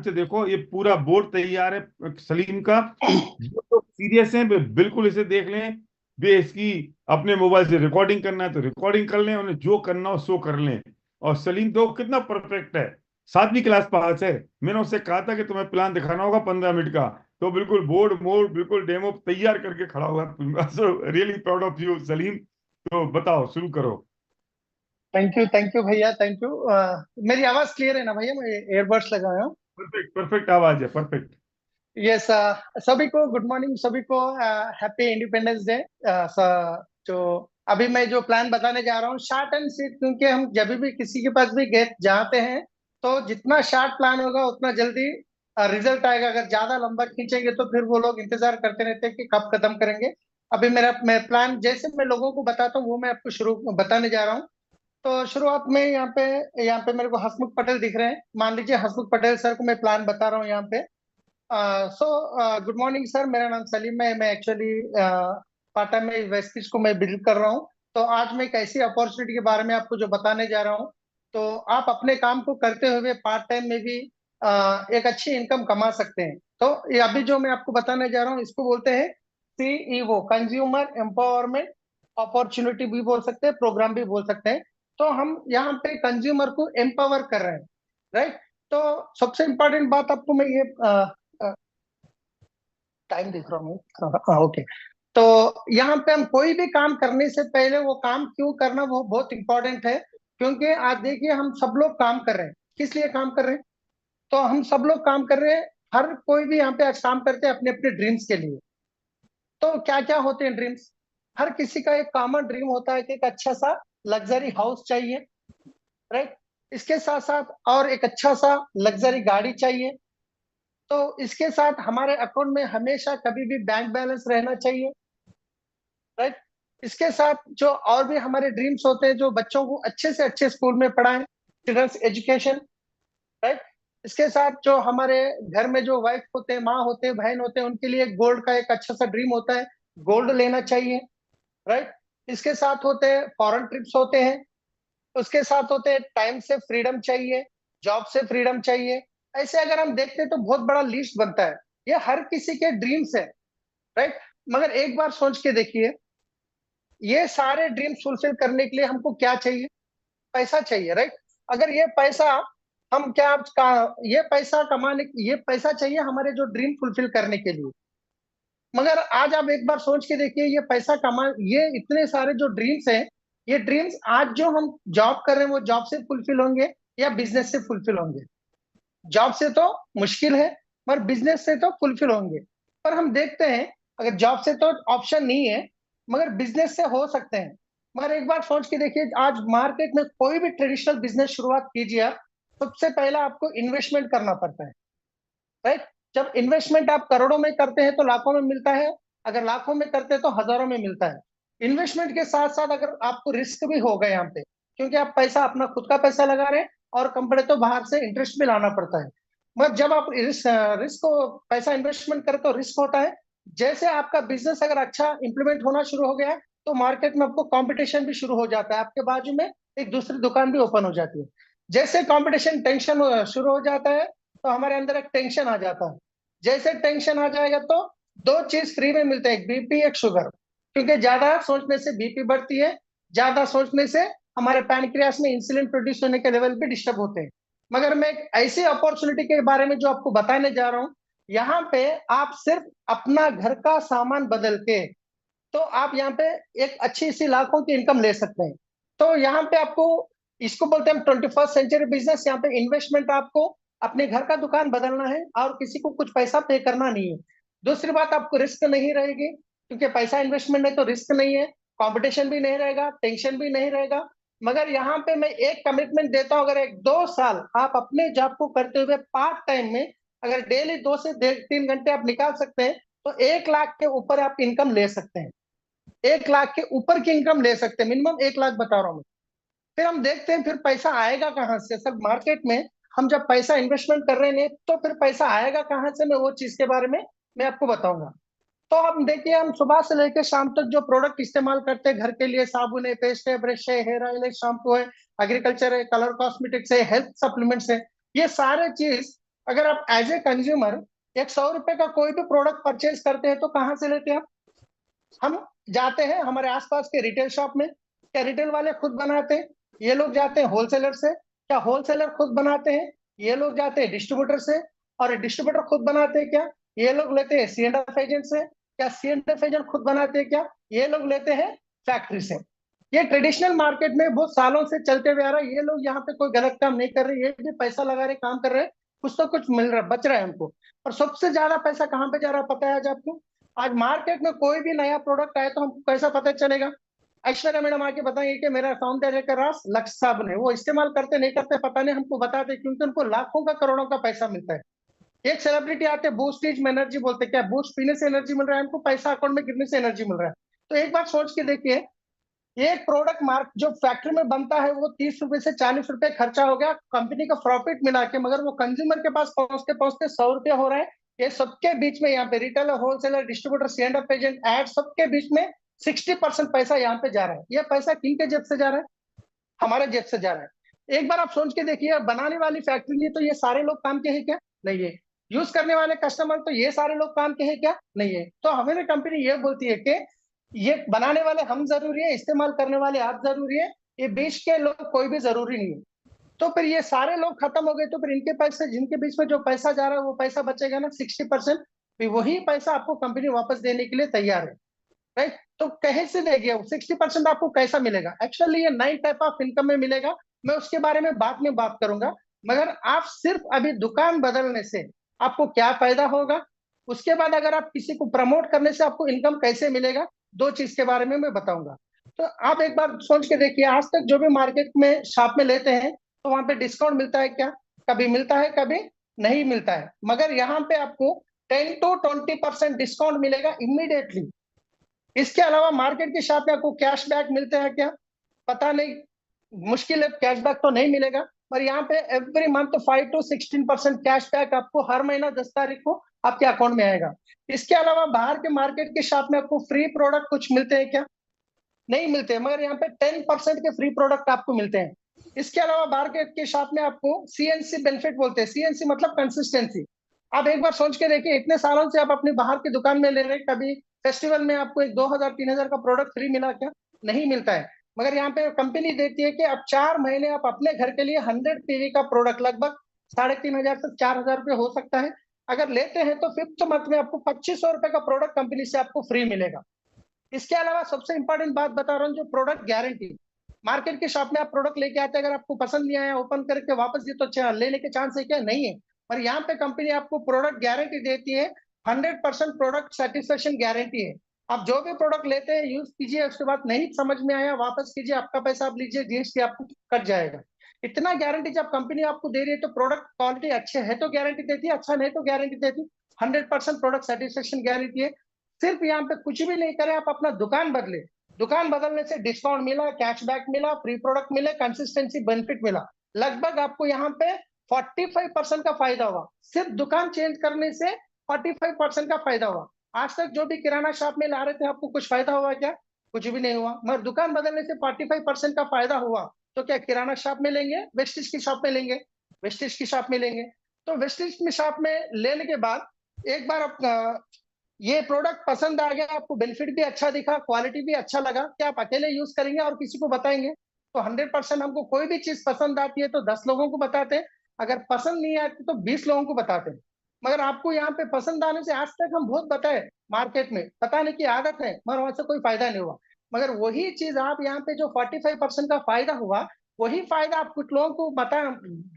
ध्यान से देखो, ये पूरा बोर्ड तैयार है सलीम का। जो तो सीरियस है वे बिल्कुल इसे देख लें। वे इसकी अपने मोबाइल से रिकॉर्डिंग करना है तो रिकॉर्डिंग कर लें, उन्हें जो करना हो सो कर लें। और सलीम तो कितना परफेक्ट है, 7वीं क्लास पास है। मैंने उससे कहा था कि तुम्हें प्लान दिखाना होगा 15 मिनट का, तो बिल्कुल बोर्ड मोड बिल्कुल डेमो तैयार करके खड़ा हुआ है। So really proud of you Salim. तो बताओ, शुरू करो। थैंक यू भैया, थैंक यू। मेरी आवाज क्लियर है ना भैया? मैं एयरबड्स लगाया हूँ। परफेक्ट परफेक्ट आवाज है, परफेक्ट। यस। सभी को गुड मॉर्निंग, सभी को हैप्पी इंडिपेंडेंस डे। जो अभी मैं जो प्लान बताने जा रहा हूँ, शार्ट एंड स्वीट, क्योंकि हम जब भी किसी के पास भी गए जाते हैं तो जितना शार्ट प्लान होगा उतना जल्दी रिजल्ट आएगा। अगर ज्यादा लंबा खींचेंगे तो फिर वो लोग इंतजार करते रहते हैं कि कब खत्म करेंगे। अभी मैं प्लान जैसे मैं लोगों को बताता हूँ वो मैं आपको शुरू बताने जा रहा हूँ। तो शुरुआत में यहाँ पे मेरे को हसमुख पटेल दिख रहे हैं। मान लीजिए हसमुख पटेल सर को मैं प्लान बता रहा हूँ यहाँ पे। सो गुड मॉर्निंग सर, मेरा नाम सलीम है। मैं एक्चुअली पाटा में वेस्ट को मैं बिल्ड कर रहा हूँ। तो आज मैं एक ऐसी अपॉर्चुनिटी के बारे में आपको जो बताने जा रहा हूँ। तो आप अपने काम को करते हुए पार्ट टाइम में भी एक अच्छी इनकम कमा सकते हैं। तो ये अभी जो मैं आपको बताने जा रहा हूँ इसको बोलते हैं सीईओ, कंज्यूमर एम्पावरमेंट अपॉर्चुनिटी भी बोल सकते हैं, प्रोग्राम भी बोल सकते हैं। तो हम यहाँ पे कंज्यूमर को एम्पावर कर रहे हैं, राइट। तो सबसे इम्पोर्टेंट बात आपको मैं ये टाइम देख रहा हूँ। हाँ, ओके। तो यहाँ पे हम कोई भी काम करने से पहले वो काम क्यों करना वो बहुत इंपॉर्टेंट है। क्योंकि आज देखिए हम सब लोग काम कर रहे हैं, किस लिए काम कर रहे हैं? तो हम सब लोग काम कर रहे हैं, हर कोई भी यहाँ पे आज काम करते हैं अपने अपने ड्रीम्स के लिए। तो क्या क्या होते हैं ड्रीम्स? हर किसी का एक कॉमन ड्रीम होता है कि एक अच्छा सा लग्जरी हाउस चाहिए, राइट। इसके साथ साथ और एक अच्छा सा लग्जरी गाड़ी चाहिए। तो इसके साथ हमारे अकाउंट में हमेशा कभी भी बैंक बैलेंस रहना चाहिए, राइट। इसके साथ जो और भी हमारे ड्रीम्स होते हैं, जो बच्चों को अच्छे से अच्छे स्कूल में पढ़ाएं, चिल्ड्रंस एजुकेशन, राइट। इसके साथ जो हमारे घर में जो वाइफ होते हैं, माँ होते हैं, बहन होते हैं, उनके लिए गोल्ड का एक अच्छा सा ड्रीम होता है, गोल्ड लेना चाहिए, राइट। इसके साथ होते हैं फॉरेन ट्रिप्स होते हैं। उसके साथ होते हैं टाइम से फ्रीडम चाहिए, जॉब से फ्रीडम चाहिए। ऐसे अगर हम देखते हैं तो बहुत बड़ा लिस्ट बनता है। ये हर किसी के ड्रीम्स है, राइट। मगर एक बार सोच के देखिए, ये सारे ड्रीम्स फुलफिल करने के लिए हमको क्या चाहिए? पैसा चाहिए, राइट। अगर ये पैसा हम ये पैसा ये पैसा चाहिए हमारे जो ड्रीम फुलफिल करने के लिए। मगर आज आप एक बार सोच के देखिए, ये इतने सारे जो ड्रीम्स हैं, ये ड्रीम्स आज जो हम जॉब कर रहे हैं वो जॉब से फुलफिल होंगे या बिजनेस से फुलफिल होंगे? जॉब से तो मुश्किल है, पर बिजनेस से तो फुलफिल होंगे। पर हम देखते हैं अगर जॉब से तो ऑप्शन नहीं है, मगर बिजनेस से हो सकते हैं। मगर एक बार सोच के देखिए, आज मार्केट में कोई भी ट्रेडिशनल बिजनेस शुरुआत कीजिए आप, सबसे पहला आपको इन्वेस्टमेंट करना पड़ता है, राइट। जब इन्वेस्टमेंट आप करोड़ों में करते हैं तो लाखों में मिलता है, अगर लाखों में करते हैं तो हजारों में मिलता है। इन्वेस्टमेंट के साथ साथ अगर आपको रिस्क भी होगा यहाँ पे, क्योंकि आप पैसा अपना खुद का पैसा लगा रहे हैं और कंपनी तो बाहर से इंटरेस्ट भी लाना पड़ता है। मगर जब आप रिस्क को पैसा इन्वेस्टमेंट करें तो रिस्क होता है। जैसे आपका बिजनेस अगर अच्छा इंप्लीमेंट होना शुरू हो गया तो मार्केट में आपको कंपटीशन भी शुरू हो जाता है, आपके बाजू में एक दूसरी दुकान भी ओपन हो जाती है। जैसे कंपटीशन टेंशन शुरू हो जाता है तो हमारे अंदर एक टेंशन आ जाता है। जैसे टेंशन आ जाएगा तो दो चीज फ्री में मिलते हैं, एक बीपी एक शुगर। क्योंकि ज्यादा सोचने से बीपी बढ़ती है, ज्यादा सोचने से हमारे पैनक्रियास में इंसुलिन प्रोड्यूस होने के लेवल भी डिस्टर्ब होते हैं। मगर मैं एक ऐसी अपॉर्चुनिटी के बारे में जो आपको बताने जा रहा हूँ, यहाँ पे आप सिर्फ अपना घर का सामान बदल के तो आप यहाँ पे एक अच्छी सी लाखों की इनकम ले सकते हैं। तो यहाँ पे आपको, इसको बोलते हैं 21st सेंचुरी बिजनेस। यहाँ पे इन्वेस्टमेंट आपको अपने घर का दुकान बदलना है और किसी को कुछ पैसा पे करना नहीं है। दूसरी बात, आपको रिस्क नहीं रहेगी, क्योंकि पैसा इन्वेस्टमेंट है तो रिस्क नहीं है, कंपटीशन भी नहीं रहेगा, टेंशन भी नहीं रहेगा। मगर यहाँ पे मैं एक कमिटमेंट देता हूँ, अगर 1-2 साल आप अपने जॉब को करते हुए पार्ट टाइम में अगर डेली 2 से 3 घंटे आप निकाल सकते हैं तो 1 लाख के ऊपर आप इनकम ले सकते हैं। 1 लाख के ऊपर की इनकम ले सकते हैं, मिनिमम 1 लाख बता रहा हूँ मैं। फिर हम देखते हैं फिर पैसा आएगा कहाँ से सर मार्केट में। हम जब पैसा इन्वेस्टमेंट कर रहे हैं तो फिर पैसा आएगा कहाँ से, मैं वो चीज के बारे में मैं आपको बताऊंगा। तो हम देखिए, हम सुबह से लेकर शाम तक जो प्रोडक्ट इस्तेमाल करते हैं घर के लिए, साबुन है, पेस्ट है, ब्रश है, हेयर ऑयल है, शैम्पू है, एग्रीकल्चर है, कलर कॉस्मेटिक्स है, हेल्थ सप्लीमेंट्स है, ये सारे चीज अगर आप एज ए कंज्यूमर एक 100 रुपए का कोई भी प्रोडक्ट परचेज करते हैं तो कहाँ से लेते हैं आप? हम जाते हैं हमारे आसपास के रिटेल शॉप में, क्या रिटेल वाले खुद बनाते हैं? ये लोग जाते हैं होलसेलर से, क्या होलसेलर खुद बनाते हैं? ये लोग जाते हैं डिस्ट्रीब्यूटर से, और डिस्ट्रीब्यूटर खुद बनाते हैं क्या? ये लोग लेते हैं सी एंड एफ एजेंट से, क्या सी एंड एफ एजेंट खुद बनाते हैं क्या? ये लोग लेते हैं फैक्ट्री से। ये ट्रेडिशनल मार्केट में बहुत सालों से चलते हुए आ रहा है। ये लोग यहाँ पे कोई गलत काम नहीं कर रहे, ये भी पैसा लगा रहे, काम कर रहे हैं, कुछ तो कुछ मिल रहा है, बच रहा है हमको। और सबसे ज्यादा पैसा कहाँ पे जा रहा है पता है आज आपको? आज मार्केट में कोई भी नया प्रोडक्ट आए तो हमको कैसा पता चलेगा? ऐश्वर्या मैडम आके बताएंगे कि मेरा सौंदर्य का रास लक्ष्य साबुन है, वो इस्तेमाल करते नहीं करते पता नहीं, हमको बताते क्योंकि उनको लाखों का करोड़ों का पैसा मिलता है। एक सेलिब्रिटी आते बूस्ट में एनर्जी बोलते, क्या बूस्ट पीने से एनर्जी मिल रहा है हमको? पैसा अकाउंट में गिरने से एनर्जी मिल रहा है। तो एक बार सोच के देखिए, एक प्रोडक्ट मार्क जो फैक्ट्री में बनता है वो 30 रुपए से 40 रुपए खर्चा हो गया कंपनी का प्रॉफिट मिला के, मगर वो कंज्यूमर के पास पहुंचते पहुंचते 100 रुपए हो रहा है। ये सबके बीच में यहाँ पे retailer, wholesaler, distributor, C and F agent, एड, सबके बीच में 60% पैसा यहाँ पे जा रहा है। ये पैसा किन के जेब से जा रहा है? हमारे जेब से जा रहा है। एक बार आप सोच के देखिए, बनाने वाली फैक्ट्री नहीं तो ये सारे लोग काम के हैं क्या? नहीं है। यूज करने वाले कस्टमर तो ये सारे लोग काम के हैं क्या? नहीं है। तो हमें कंपनी ये बोलती है कि ये बनाने वाले हम जरूरी है, इस्तेमाल करने वाले आप जरूरी है, ये बीच के लोग कोई भी जरूरी नहीं है। तो फिर ये सारे लोग खत्म हो गए तो फिर इनके पैसे, जिनके बीच में जो पैसा जा रहा है वो पैसा बचेगा ना 60%, फिर वही पैसा आपको कंपनी वापस देने के लिए तैयार है। राइट? तो कहीं से देगी 60% आपको कैसा मिलेगा? एक्चुअली ये 9 टाइप ऑफ इनकम में मिलेगा, मैं उसके बारे में बाद में बात करूंगा। मगर आप सिर्फ अभी दुकान बदलने से आपको क्या फायदा होगा, उसके बाद अगर आप किसी को प्रमोट करने से आपको इनकम कैसे मिलेगा, दो चीज के बारे में मैं बताऊंगा। तो आप एक बार सोच के देखिए, आज तक जो भी मार्केट में शॉप में लेते हैं तो वहां पे डिस्काउंट मिलता है क्या? कभी मिलता है, कभी नहीं मिलता है। मगर यहाँ पे आपको 10 to 20% डिस्काउंट मिलेगा इमीडिएटली। इसके अलावा मार्केट के शॉप में आपको कैशबैक मिलते हैं क्या? पता नहीं, मुश्किल है, कैशबैक तो नहीं मिलेगा। पर यहाँ पे एवरी मंथ 5 to 16% कैशबैक आपको हर महीना 10 तारीख को आपके अकाउंट में आएगा। इसके अलावा बाहर के मार्केट के शॉप में आपको फ्री प्रोडक्ट कुछ मिलते हैं क्या? नहीं मिलते, मगर यहाँ पे 10% के फ्री प्रोडक्ट आपको मिलते हैं। इसके अलावा मार्केट के शॉप में आपको सीएनसी बेनिफिट बोलते हैं, सीएनसी मतलब कंसिस्टेंसी। आप एक बार सोच के देखिए, इतने सालों से आप अपनी बाहर की दुकान में ले रहे, कभी फेस्टिवल में आपको एक 2000 3000 का प्रोडक्ट फ्री मिला क्या? नहीं मिलता है। मगर यहाँ पे कंपनी देती है कि अब 4 महीने आप अपने घर के लिए 100 टीवी का प्रोडक्ट लगभग 3500 से 4000 रुपये हो सकता है, अगर लेते हैं तो फिफ्थ मंथ में आपको 2500 रुपए का प्रोडक्ट कंपनी से आपको फ्री मिलेगा। इसके अलावा सबसे इंपॉर्टेंट बात बता रहा हूँ, जो प्रोडक्ट गारंटी। मार्केट के शॉप में आप प्रोडक्ट लेके आते हैं, अगर आपको पसंद नहीं आया ओपन करके वापस दिए तो लेने के चांस है क्या? नहीं है। पर यहाँ पे कंपनी आपको प्रोडक्ट गारंटी देती है, 100% प्रोडक्ट सेटिस्फेक्शन गारंटी है। आप जो भी प्रोडक्ट लेते हैं यूज कीजिए, उसके बाद नहीं समझ में आया वापस कीजिए, आपका पैसा आप लीजिए, जीएसटी आपको कट जाएगा। इतना गारंटी जब कंपनी आपको दे रही है तो प्रोडक्ट क्वालिटी अच्छे है तो गारंटी देती है, अच्छा नहीं तो गारंटी देती है। 100% प्रोडक्ट सेटिस्फेक्शन गारंटी है। सिर्फ यहाँ पे कुछ भी नहीं करें, आप अपना दुकान बदले, दुकान बदलने से डिस्काउंट मिला, कैशबैक मिला, फ्री प्रोडक्ट मिले, कंसिस्टेंसी बेनिफिट मिला, लगभग आपको यहाँ पे 45% का फायदा हुआ। सिर्फ दुकान चेंज करने से 45% का फायदा हुआ। आज तक जो भी किराना शॉप में ला रहे थे आपको कुछ फायदा हुआ क्या? कुछ भी नहीं हुआ। मगर दुकान बदलने से 45% का फायदा हुआ, तो क्या किराना शॉप में लेंगे, वेस्टिज की शॉप में लेंगे? वेस्टिज की शॉप में लेंगे। तो वेस्टिज में शॉप में लेने के बाद एक बार ये प्रोडक्ट पसंद आ गया, आपको बेनिफिट भी अच्छा दिखा, क्वालिटी भी अच्छा लगा, क्या आप अकेले यूज करेंगे और किसी को बताएंगे? तो 100% हमको कोई भी चीज पसंद आती है तो 10 लोगों को बताते हैं, अगर पसंद नहीं आती तो 20 लोगों को बताते हैं। मगर आपको यहाँ पे पसंद आने से आज तक हम बहुत बताए मार्केट में, बताने की आदत है, मगर वहां से कोई फायदा नहीं हुआ। मगर वही चीज आप यहाँ पे जो 45% का फायदा हुआ, वही फायदा आप कुछ लोगों को बता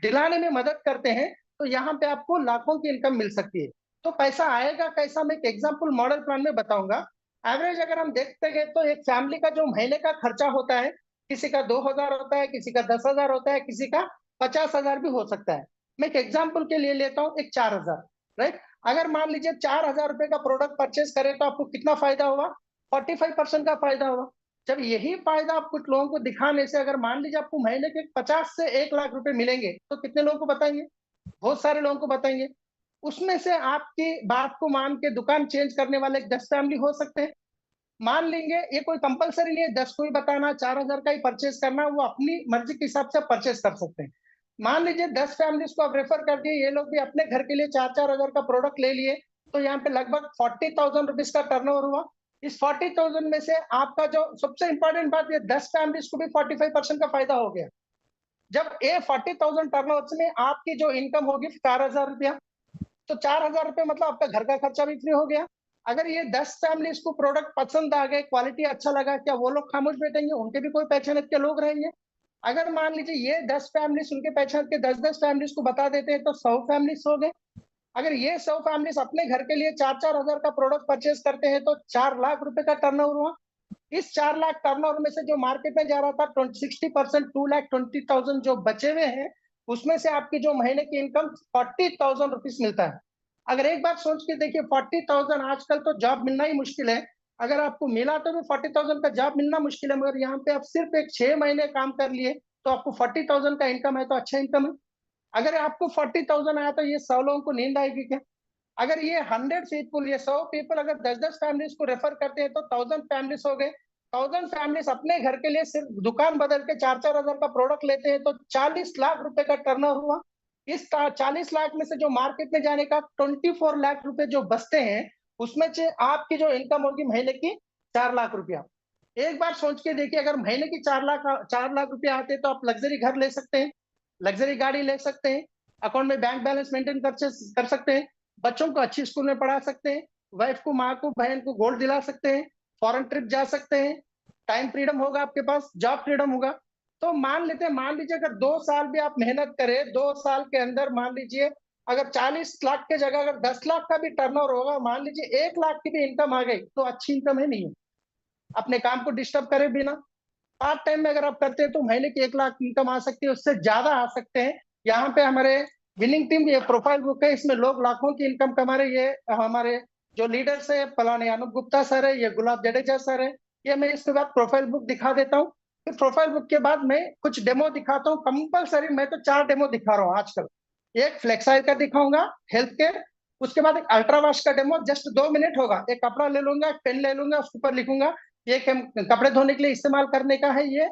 दिलाने में मदद करते हैं, तो यहाँ पे आपको लाखों की इनकम मिल सकती है। तो पैसा आएगा कैसा, मैं एक एग्जाम्पल मॉडल प्लान में बताऊंगा। एवरेज अगर हम देखते गए तो एक फैमिली का जो महीने का खर्चा होता है, किसी का 2000 होता है, किसी का 10,000 होता है, किसी का 50,000 भी हो सकता है। मैं एक एग्जाम्पल के लिए लेता हूँ, एक 4,000। राइट? अगर मान लीजिए 4,000 रुपए का प्रोडक्ट परचेस करें तो आपको कितना फायदा हुआ? 45% का फायदा हुआ। जब यही फायदा आप कुछ लोगों को दिखाने से, अगर मान लीजिए आपको महीने के 50 से 1 लाख रुपए मिलेंगे, तो कितने लोगों को बताएंगे? बहुत सारे लोगों को बताएंगे। उसमें से आपकी बात को मान के दुकान चेंज करने वाले 10 फैमिली हो सकते हैं। मान लेंगे, ये कोई कंपलसरी नहीं है 10 को ही बताना, 4,000 का ही परचेज करना, वो अपनी मर्जी के हिसाब से परचेज कर सकते हैं। मान लीजिए 10 फैमिलीज को आप रेफर कर दिए, ये लोग भी अपने घर के लिए 4-4 हजार का प्रोडक्ट ले लिए, तो यहाँ पे लगभग 40,000 रुपीज का टर्नओवर हुआ। इस 40,000 में से आपका जो सबसे इंपॉर्टेंट बात, ये 10 फैमिलीज को भी 45% का फायदा हो गया। जब ये 40,000 टर्नओवर में आपकी जो इनकम होगी 4,000 रुपया, तो 4,000 रुपये मतलब आपका घर का खर्चा भी फ्री हो गया। अगर ये 10 फैमिलीज को प्रोडक्ट पसंद आ गए, क्वालिटी अच्छा लगा, क्या वो लोग खामोश बैठेंगे? उनके भी कोई पहचान के लोग रहेंगे। अगर मान लीजिए ये 10 फैमिलीज उनके पहचान के 10-10 फैमिलीज को बता देते हैं, तो 100 फैमिलीज हो गए। अगर ये 100 फैमिलीज अपने घर के लिए 4-4 हजार का प्रोडक्ट परचेज करते हैं, तो 4 लाख रुपए का टर्नओवर हुआ। इस 4 लाख टर्नओवर में से जो मार्केट में जा रहा था 60%, 2,20,000 जो बचे हुए हैं, उसमें से आपकी जो महीने की इनकम 40,000 रुपीज मिलता है। अगर एक बात सोच के देखिए, 40,000 आजकल तो जॉब मिलना ही मुश्किल है। अगर आपको मिला तो भी 40,000 का जॉब मिलना मुश्किल है, मगर यहाँ पे आप सिर्फ एक 6 महीने काम कर लिए तो आपको 40,000 का इनकम है, तो अच्छा इनकम है। अगर आपको 40,000 आया तो ये 100 लोगों को नींद आएगी क्या? अगर ये 100 पीपल, ये 100 पीपल अगर 10-10 फैमिलीज को रेफर करते हैं, तो 1,000 फैमिलीज हो गए। 1,000 फैमिलीज अपने घर के लिए सिर्फ दुकान बदल के 4-4 हजार का प्रोडक्ट लेते हैं, तो 40 लाख रुपए का टर्नओवर हुआ। इस 40 लाख में से जो मार्केट में जाने का 24 लाख रुपए जो बचते हैं, उसमें से आपकी जो इनकम होगी महीने की 4 लाख रुपया। एक बार सोच के देखिए, अगर महीने की 4 लाख रुपया आते तो आप लग्जरी घर ले सकते हैं, लग्जरी गाड़ी ले सकते हैं, अकाउंट में बैंक बैलेंस मेंटेन कर सकते हैं, बच्चों को अच्छी स्कूल में पढ़ा सकते हैं, वाइफ को, माँ को, बहन को गोल्ड दिला सकते हैं, फॉरेन ट्रिप जा सकते हैं, टाइम फ्रीडम होगा आपके पास, जॉब फ्रीडम होगा। तो मान लीजिए अगर 2 साल भी आप मेहनत करें, 2 साल के अंदर मान लीजिए अगर 40 लाख की जगह अगर 10 लाख का भी टर्नओवर होगा, मान लीजिए 1 लाख की भी इनकम आ गई, तो अच्छी इनकम है नहीं है? अपने काम को डिस्टर्ब करे बिना पार्ट टाइम में अगर आप करते हैं, तो महीने की 1 लाख इनकम आ सकती है, उससे ज्यादा आ सकते हैं। यहाँ पे हमारे विनिंग टीम ये प्रोफाइल बुक है, इसमें लोग लाखों की इनकम कमा रहे हैं। ये हमारे जो लीडर्स है, फलाने अनूप गुप्ता सर है, ये गुलाब जडेजा सर है। ये मैं इसके बाद प्रोफाइल बुक दिखा देता हूँ। फिर प्रोफाइल बुक के बाद मैं कुछ डेमो दिखाता हूँ कंपलसरी। मैं तो 4 डेमो दिखा रहा हूँ आजकल। एक फ्लेक्साइल का दिखाऊंगा, हेल्थ केयर। उसके बाद एक अल्ट्रावाश का डेमो, जस्ट 2 मिनट होगा। एक कपड़ा ले लूंगा, एक पेन ले लूंगा, उसके ऊपर लिखूंगा ये कपड़े धोने के लिए इस्तेमाल करने का है, ये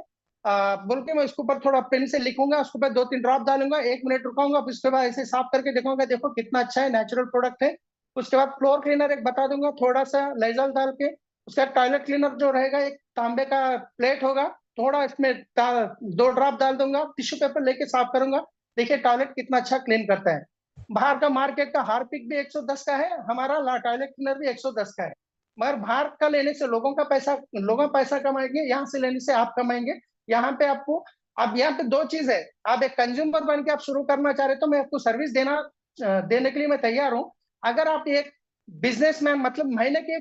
बोल के मैं उसके ऊपर थोड़ा पेन से लिखूंगा, उसके ऊपर 2-3 ड्रॉप डालूंगा, 1 मिनट रुकाऊंगा, फिर उसके बाद ऐसे साफ करके देखूंगा, देखो कितना अच्छा है, नेचुरल प्रोडक्ट है। उसके बाद फ्लोर क्लीनर एक बता दूंगा, थोड़ा सा लाइजॉल डाल के। उसके बाद टॉयलेट क्लीनर जो रहेगा, एक तांबे का प्लेट होगा, थोड़ा इसमें 2 ड्रॉप डाल दूंगा, टिश्यू पेपर लेके साफ करूंगा। देखिए टॉयलेट कितना अच्छा क्लीन करता है। बाहर का मार्केट का हार्पिक भी 110 का है, हमारा टॉयलेट क्लीनर भी 110 का है। मगर बाहर का लेने से लोगों पैसा कमाएंगे, यहाँ से लेने से आप कमाएंगे। यहाँ पे आपको, अब यहाँ पे 2 चीज है। आप एक कंज्यूमर बन के आप शुरू करना चाह रहे तो मैं आपको सर्विस देने के लिए मैं तैयार हूँ। अगर आप एक बिजनेसमैन, मतलब महीने के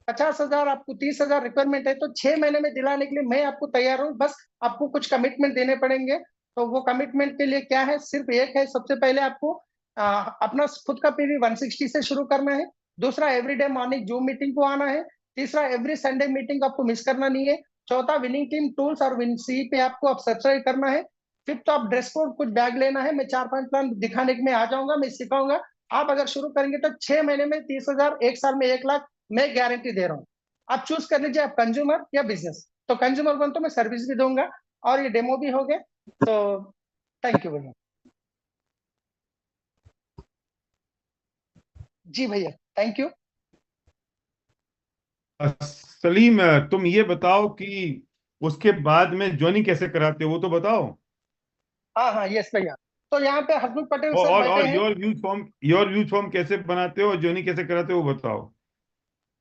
50,000, आपको 30,000 रिक्वायरमेंट है, तो 6 महीने में दिलाने के लिए मैं आपको तैयार हूँ। बस आपको कुछ कमिटमेंट देने पड़ेंगे। तो वो कमिटमेंट के लिए क्या है, सिर्फ एक है। सबसे पहले आपको अपना खुद का पीवी 160 से शुरू करना है। दूसरा, एवरीडे मॉर्निंग जूम मीटिंग को आना है। तीसरा, एवरी संडे मीटिंग आपको मिस करना नहीं है। चौथा, विनिंग टीम टूल्स और विन सी पे आपको अब सब्सक्राइब करना है। फिफ्थ, आप ड्रेस कोड कुछ बैग लेना है। मैं 4-5 प्लान दिखाने के में आ जाऊंगा, मैं सिखाऊंगा। आप अगर शुरू करेंगे तो 6 महीने में 30,000, एक साल में 1 लाख, मैं गारंटी दे रहा हूँ। आप चूज कर लीजिए, आप कंज्यूमर या बिजनेस। तो कंज्यूमर बन तो मैं सर्विस भी दूंगा, और ये डेमो भी हो गए। तो थैंक यू भैया। जी भैया, थैंक यू। सलीम, तुम ये बताओ कि उसके बाद में ज्वाइनिंग कैसे कराते हो, वो तो बताओ। हाँ हाँ, यस भैया। तो यहाँ पे हसमुख पटेल सर और बैठे हैं। योर यूज फॉर्म कैसे बनाते हो और ज्वाइनिंग कैसे कराते हो, वो बताओ।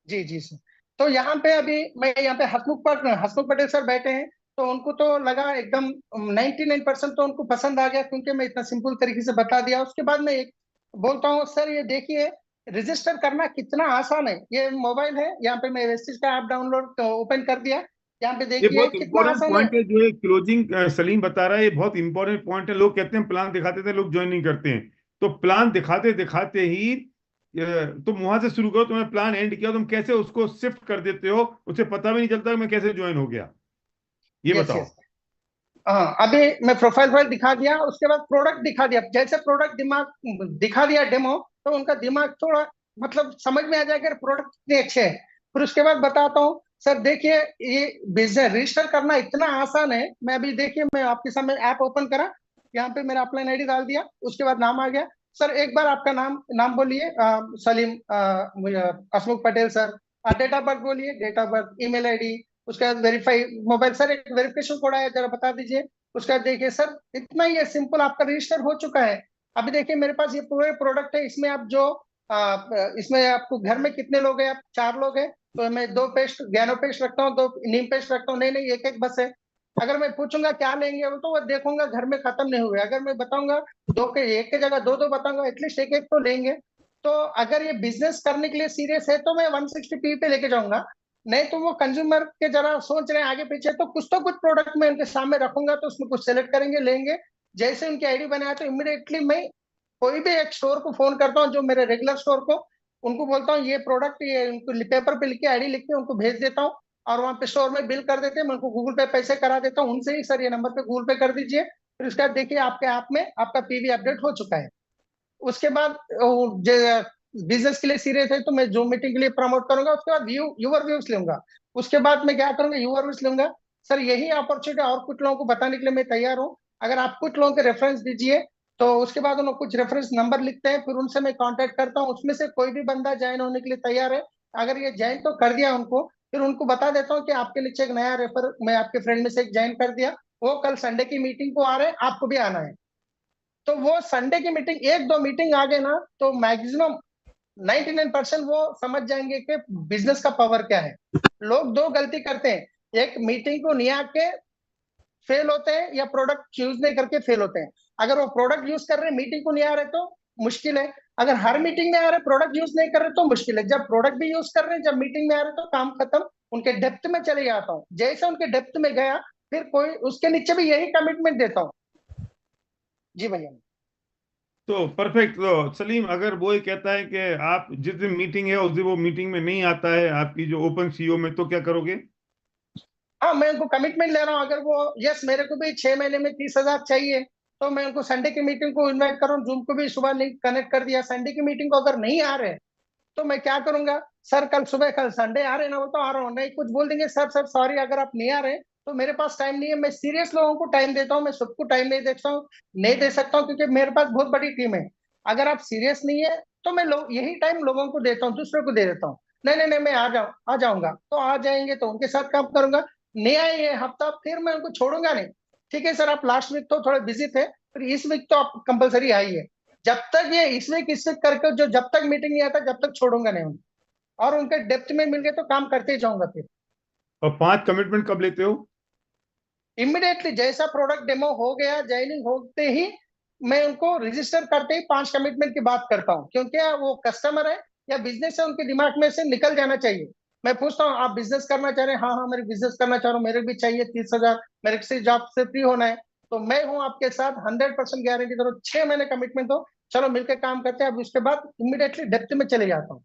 जी जी सर। तो यहाँ पे अभी मैं यहाँ पे हसमुख पटेल सर बैठे हैं। तो उनको तो लगा एकदम 99% तो उनको पसंद आ गया, क्योंकि मैं इतना सिंपल तरीके से बता दिया। उसके बाद मैं एक बोलता हूँ, सर ये देखिए रजिस्टर करना कितना आसान है। ये मोबाइल है, यहाँ पे मैं वेस्टिज का ऐप डाउनलोड ओपन कर दिया। यहाँ पे ये देखिए बहुत कितना इंपॉर्टेंट आसान है। पॉइंट है जो है क्लोजिंग सलीम बता रहा है, ये बहुत इंपॉर्टेंट पॉइंट है। लोग कहते हैं प्लान दिखाते थे, लोग ज्वाइन नहीं करते हैं। तो प्लान दिखाते दिखाते ही तुम वहां से शुरू करो। तुमने प्लान एंड किया, तुम कैसे उसको शिफ्ट कर देते हो, उसे पता भी नहीं चलता कि मैं कैसे ज्वाइन हो गया। ये यस बताओ। यस। हाँ, अभी मैं प्रोफाइल फाइल दिखा दिया, उसके बाद प्रोडक्ट दिखा दिया। जैसे प्रोडक्ट दिमाग दिखा दिया डेमो, तो उनका दिमाग थोड़ा मतलब समझ में आ जाएगा प्रोडक्ट कितने अच्छे हैं। फिर उसके बाद बताता हूँ, सर देखिए ये बिजनेस रजिस्टर करना इतना आसान है। मैं अभी देखिए, मैं आपके सामने ऐप ओपन करा, यहाँ पे मेरा अपलाइन आईडी डाल दिया, उसके बाद नाम आ गया। सर एक बार आपका नाम नाम बोलिए, Salim Hasmukh Patel sir. Date of birth बोलिए, date of birth, email ID, उसके बाद वेरीफाई मोबाइल। सर एक वेरिफिकेशन कोड आया, जरा बता दीजिए। उसके बाद देखिए सर, इतना ही है, सिंपल, आपका रजिस्टर हो चुका है। अभी देखिए मेरे पास ये पूरे प्रोडक्ट है, इसमें आप जो इसमें आपको घर में कितने लोग हैं, आप 4 लोग हैं, तो मैं 2 पेस्ट गैनो पेस्ट रखता हूँ, 2 नीम पेस्ट रखता हूँ। नहीं नहीं, एक एक बस है। अगर मैं पूछूंगा क्या लेंगे, वो तो वो देखूंगा घर में खत्म नहीं हुए। अगर मैं बताऊंगा दो के एक के जगह दो दो बताऊंगा, एटलीस्ट एक एक तो लेंगे। तो अगर ये बिजनेस करने के लिए सीरियस है तो मैं 160p पे लेके जाऊंगा। नहीं तो वो कंज्यूमर के जरा सोच रहे हैं आगे पीछे, तो कुछ प्रोडक्ट मैं उनके सामने रखूंगा, तो उसमें कुछ सेलेक्ट करेंगे, लेंगे। जैसे उनकी आईडी बनाया तो इमिडिएटली मैं कोई भी एक स्टोर को फोन करता हूँ, जो मेरे रेगुलर स्टोर को, उनको बोलता हूँ ये प्रोडक्ट, ये उनको पेपर पे लिख के आईडी लिख के उनको भेज देता हूँ। और वहां पे स्टोर में बिल कर देते हैं, मैं उनको गूगल पे पैसे करा देता हूँ उनसे ही, सर ये नंबर पे गूगल पे कर दीजिए। फिर उसके बाद देखिए आपके ऐप में आपका पीवी अपडेट हो चुका है। उसके बाद बिजनेस के लिए सीरियस है तो मैं जूम मीटिंग के लिए प्रमोट करूंगा, उसके बाद यूवर व्यूज लूंगा। उसके बाद मैं क्या करूंगा, यूवर व्यूज लूंगा। सर यही अपॉर्चुनिटी और कुछ लोगों को बताने के लिए मैं तैयार हूँ। अगर आप कुछ लोगों के रेफरेंस दीजिए, तो उसके बाद उन्होंने कुछ रेफरेंस नंबर लिखते हैं, फिर उनसे मैं कांटेक्ट करता हूँ, उसमें से कोई भी बंदा ज्वाइन होने के लिए तैयार है। अगर ये ज्वाइन तो कर दिया उनको, फिर उनको बता देता हूँ कि आपके नीचे एक नया रेफर मैं आपके फ्रेंड में से एक ज्वाइन कर दिया, वो कल संडे की मीटिंग को आ रहे हैं, आपको भी आना है। तो वो संडे की मीटिंग, एक दो मीटिंग आ गए ना, तो मैक्सिमम 99% वो समझ जाएंगे कि बिजनेस का पावर क्या है। लोग दो गलती करते हैं, एक मीटिंग को नहीं आके फेल होते हैं, या प्रोडक्ट यूज नहीं करके फेल होते हैं। अगर वो प्रोडक्ट यूज कर रहे हैं, मीटिंग को नहीं आ रहे, तो मुश्किल है। अगर हर मीटिंग में आ रहे, प्रोडक्ट यूज नहीं कर रहे, तो मुश्किल है। जब प्रोडक्ट भी यूज कर रहे हैं, जब मीटिंग में आ रहे, तो काम खत्म। उनके डेप्थ में चले जाता हूँ, जैसे उनके डेप्थ में गया, फिर कोई उसके नीचे भी यही कमिटमेंट देता हूँ। जी भैया। तो परफेक्ट। तो सलीम, अगर वो ये कहता है कि आप जिस दिन मीटिंग है उस दिन वो मीटिंग में नहीं आता है आपकी जो ओपन सीईओ में, तो क्या करोगे? हाँ, मैं उनको कमिटमेंट ले रहा हूँ। अगर वो यस, मेरे को भी 6 महीने में 30,000 चाहिए, तो मैं उनको संडे की मीटिंग को इनवाइट कर रहा हूँ। जूम को भी सुबह लिंक कनेक्ट कर दिया। संडे की मीटिंग को अगर नहीं आ रहे, तो मैं क्या करूंगा, सर कल सुबह, कल संडे आ रहे ना, वो तो आ रहा हूँ, नहीं कुछ बोल देंगे, सर सर सॉरी अगर आप नहीं आ रहे, तो मेरे पास टाइम नहीं है। मैं सीरियस लोगों को टाइम देता हूँ, मैं सबको टाइम नहीं देता हूँ, नहीं दे सकता हूँ, क्योंकि मेरे पास बहुत बड़ी टीम है। अगर आप सीरियस नहीं है, तो मैं लोग यही टाइम लोगों को देता हूँ, दूसरे को दे देता हूँ। नहीं नहीं नहीं, मैं आ जाऊंगा, तो आ जाएंगे, तो उनके साथ काम करूंगा। नहीं आए ये हफ्ता, फिर मैं उनको छोड़ूंगा नहीं। ठीक है सर, आप लास्ट वीक तो थोड़े बिजी थे, फिर इस वीक तो आप कंपलसरी आइए। जब तक ये इस वीक करके जो, जब तक मीटिंग नहीं आता, जब तक छोड़ूंगा नहीं उनको। और उनके डेप्थ में मिल गए तो काम करते ही जाऊंगा फिर। और 5 कमिटमेंट कब लेते हो? इमिडिएटली जैसा प्रोडक्ट डेमो हो गया, ज्वाइनिंग होते ही मैं उनको रजिस्टर करते ही 5 कमिटमेंट की बात करता हूँ, क्योंकि वो कस्टमर है या बिजनेस है, उनके दिमाग में से निकल जाना चाहिए। मैं पूछता हूँ, आप बिजनेस करना चाह रहे हैं? हाँ हाँ, मेरे बिजनेस करना चाह रहा हूँ, मेरे भी चाहिए 30,000, मेरे किसी जॉब से फ्री होना है। तो मैं हूँ आपके साथ, 100% गारंटी करो, 6 महीने कमिटमेंट हो, चलो मिलकर काम करते हैं। अब उसके बाद इमिडिएटली डेप्थ में चले जाता हूँ।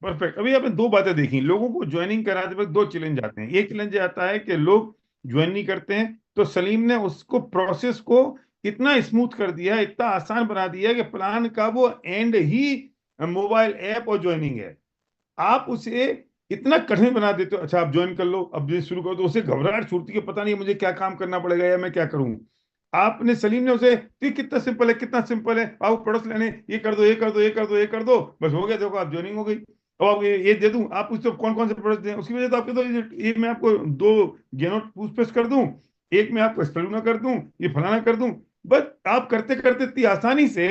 परफेक्ट। अभी आपने 2 बातें देखी, लोगों को ज्वाइनिंग कराते वक्त 2 चैलेंज आते हैं। एक चैलेंज आता है कि लोग ज्वाइन नहीं करते हैं, तो सलीम ने उसको प्रोसेस को इतना स्मूथ कर दिया है, इतना आसान बना दिया है कि प्लान का वो एंड ही मोबाइल ऐप और ज्वाइनिंग है। आप उसे इतना कठिन बना देते हो, अच्छा आप ज्वाइन कर लो, अब बिजनेस शुरू करो, तो उसे घबराहट छूटती है, पता नहीं मुझे क्या काम करना पड़ेगा या मैं क्या करूं। आपने, सलीम ने उसे, तो कितना सिंपल है, कितना सिंपल है, आओ प्रोडक्ट लेने, ये कर दो, ये कर दो, ये कर दो, ये कर दो, बस हो गया, देखो आप ज्वाइनिंग हो गई। अब आप ये दे दूं, आप उससे कौन कौन से प्रोडक्ट दें, उसकी वजह तो आपके, तो ये मैं आपको 2 गेनो टूथपेस्ट कर दूं, एक मैं आपको स्पेलूना कर दूं, ये फलाना कर दूं, बस आप करते करते इतनी आसानी से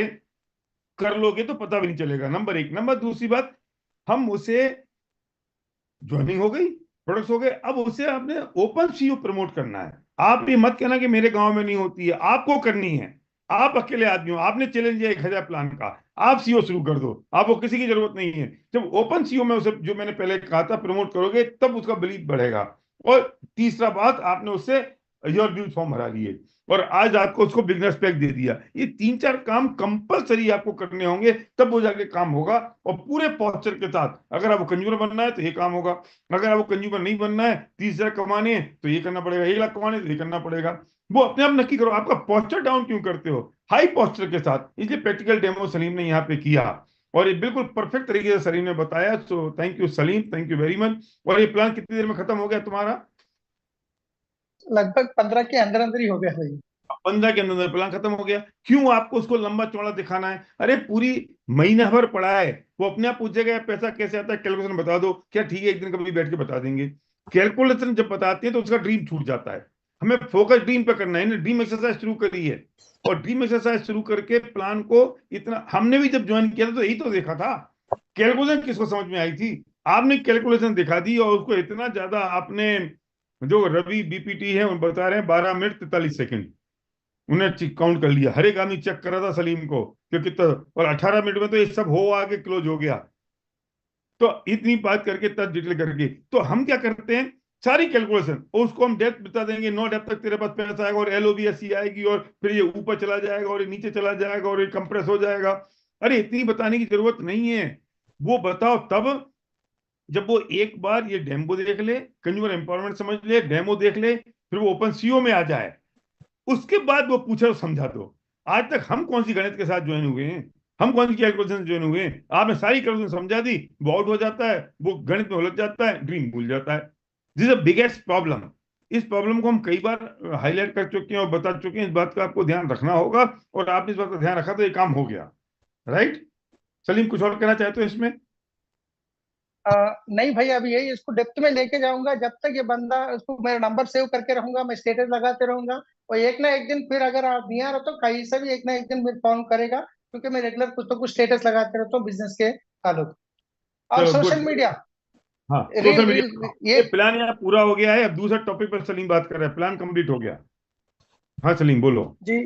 कर लोगे तो पता भी नहीं चलेगा। नंबर 1। नंबर दूसरी बात, हम उसे, ज्वाइनिंग हो गई, प्रोडक्ट्स हो गए, अब उसे आपने ओपन सीईओ प्रमोट करना है। आप ये मत कहना कि मेरे गांव में नहीं होती है, आपको करनी है। आप अकेले आदमी हो, आपने चैलेंज लिया 1,000 प्लान का, आप सीईओ शुरू कर दो, आपको किसी की जरूरत नहीं है। जब ओपन सीईओ में उसे, जो मैंने पहले कहा था, प्रमोट करोगे, तब उसका बिलीव बढ़ेगा। और तीसरा बात, आपने उससे योर व्यूज फॉर्म भरा लिए, और आज आपको उसको बिजनेस पैक दे दिया। ये 3-4 काम कंपलसरी आपको करने होंगे, तब वो जाके काम होगा। और पूरे पॉस्चर के साथ, अगर आपको कंज्यूमर बनना है तो ये काम होगा, अगर आपको कंज्यूमर नहीं बनना है, 30,000 कमाने हैं तो ये करना पड़ेगा, 1 लाख कमाने हैं तो ये करना पड़ेगा। वो अपने आप नक्की करो, आपका पॉस्चर डाउन क्यों करते हो, हाई पॉस्चर के साथ। इसलिए प्रैक्टिकल डेमो सलीम ने यहाँ पे किया, और ये बिल्कुल परफेक्ट तरीके से सलीम ने बताया। So thank you Salim, thank you very much. और ये प्लान कितनी देर में खत्म हो गया तुम्हारा? लगभग 15 के अंदर अंदर ही हो गया भाई। 15 के अंदर प्लान खत्म हो गया। क्यों आपको उसको लंबा चौड़ा दिखाना है? अरे पूरी महीना भर पड़ा है, वो अपने आप पूछेगा पैसा कैसे आता है, कैलकुलेशन बता दो। क्या ठीक है, एक दिन कभी बैठ के बता देंगे। कैलकुलेशन जब बताते हैं तो उसका ड्रीम छूट जाता है। हमें फोकस ड्रीम पे करना है ना, ड्रीम एक्सरसाइज शुरू करी है। और ड्रीम एक्सरसाइज शुरू करके प्लान को इतना, हमने भी जब ज्वाइन किया था तो यही तो देखा था। कैलकुलेशन किसको समझ में आई थी? आपने कैलकुलेशन दिखा दी और उसको इतना ज्यादा आपने, जो रवि बीपीटी है वो बता रहे हैं 12 मिनट 43 सेकंड, उन्हें काउंट कर लिया। हर एक आदमी चेक कर रहा था सलीम को कि कितना, और 18 मिनट में तो ये सब हो आगे क्लोज हो गया। तो इतनी बात करके तब डिटेल करके तो हम क्या करते हैं, सारी कैलकुलेशन उसको हम डेप्थ बता देंगे, नो डेप्थ तक तेरे पास पैसा आएगा, और एलओबीएससी आएगी, और फिर ये ऊपर चला जाएगा, और ये नीचे चला जाएगा, और ये कंप्रेस हो जाएगा। अरे इतनी बताने की जरूरत नहीं है। वो बताओ तब जब वो एक बार ये डेमो देख ले, कंज्यूमर एम्पावरमेंट समझ ले, डेमो देख ले, फिर वो ओपन सीओ में आ जाए, उसके बाद वो पूछे तो समझा दो। आज तक हम कौन सी गणित के साथ ज्वाइन हुए हैं, हम कौन सी कैलकुलेशन ज्वाइन हुए हैं? आपने सारी कैलकुलेशन समझा दी, वो आउट हो जाता है, वो गणित में उलझ जाता है, ड्रीम भूल जाता है। This is biggest problem. इस प्रॉब्लम को हम कई बार हाईलाइट कर चुके हैं और बता चुके हैं। इस बात का आपको ध्यान रखना होगा, और आपने इस बात का ध्यान रखा तो ये काम हो गया। राइट? सलीम, कुछ और कहना चाहते हो इसमें? नहीं भाई, अभी यही इसको डेप्थ में लेके जाऊंगा। जब तक ये बंदा, उसको मेरा नंबर सेव करके रहूंगा, मैं स्टेटस लगाते रहूंगा, और एक ना एक दिन फिर अगर आप नहीं आ रहे तो कहीं से भी एक ना एक दिन मेरे फोन करेगा, क्योंकि मैं रेगुलर कुछ तो कुछ स्टेटस लगाते रहता हूँ बिजनेस के ताल्लुक। और चलो सोशल गुड। मीडिया, हाँ, रील सोशल रील मीडिया ये ये प्लान यहाँ पूरा हो गया है। अब दूसरा टॉपिक पर सलीम बात कर रहा है, प्लान कंप्लीट हो गया। हाँ सलीम बोलो। जी,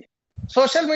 सोशल